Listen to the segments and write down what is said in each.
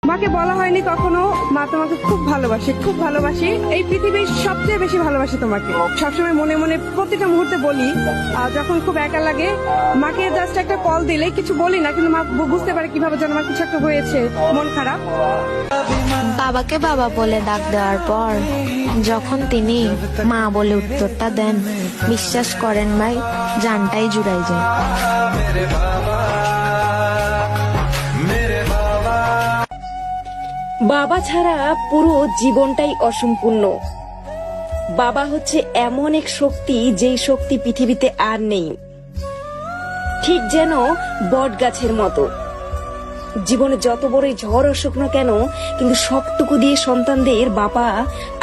মাকে বলা হয়নি কখনো মা তোমাকে খুব ভালোবাসে, খুব ভালোবাসি, এই পৃথিবীর সবচেয়ে বেশি ভালোবাসি তোমাকে। সবসময় মনে মনে প্রতিটা মুহূর্তে বলি। যখন খুব একা লাগে মাকে জাস্ট একটা কল দিলে কিছু বলি না, কিন্তু মা বুঝতে পারে কিভাবে যেন আমার কিছু একটা হয়েছে, মন খারাপ। বাবাকে বাবা বলে ডাক দেওয়ার পর যখন তিনি মা বলে উত্তরটা দেন, বিশ্বাস করেন ভাই, জানটাই জুড়াই যায়। বাবা ছাড়া পুরো জীবনটাই অসম্পূর্ণ। বাবা হচ্ছে এমন এক শক্তি, যেই শক্তি পৃথিবীতে আর নেই। ঠিক যেন বট গাছের মতো, জীবনে যত বড়ই ঝড় আসুক না কেন, কিন্তু সবটুকু দিয়ে সন্তানদের বাবা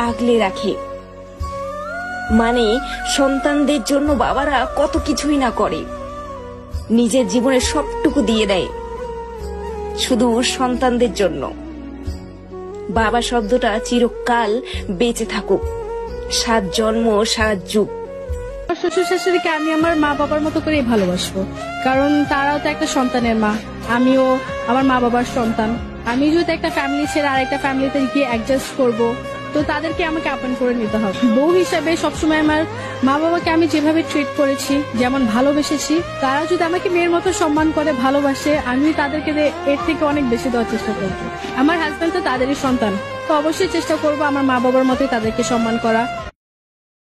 আগলে রাখে। মানে সন্তানদের জন্য বাবারা কত কিছুই না করে, নিজের জীবনের সবটুকু দিয়ে দেয় শুধু সন্তানদের জন্য। বাবা শব্দটা চিরকাল বেঁচে থাকুক, 7 জন্ম 7 যুগ। শ্বশুর শাশুড়িকে আমি আমার মা বাবার মতো করেই ভালোবাসবো, কারণ তারাও তো একটা সন্তানের মা, আমিও আমার মা বাবার সন্তান। আমি যদি একটা ফ্যামিলি ছেড়ে আরেকটা ফ্যামিলিতে গিয়ে অ্যাডজাস্ট করব, তো তাদেরকে আমাকে আপন করে নিতে হবে। বউ হিসাবে সবসময় আমার মা বাবাকে আমি যেভাবে ট্রিট করেছি, যেমন ভালোবেসেছি, তারা যদি আমাকে মেয়ের মতো সম্মান করে, ভালোবাসে, আমি তাদেরকে এর থেকে অনেক বেশি দেওয়ার চেষ্টা করবো। আমার হাজবেন্ড তো তাদেরই সন্তান, তো অবশ্যই চেষ্টা করবো আমার মা বাবার মতোই তাদেরকে সম্মান করা।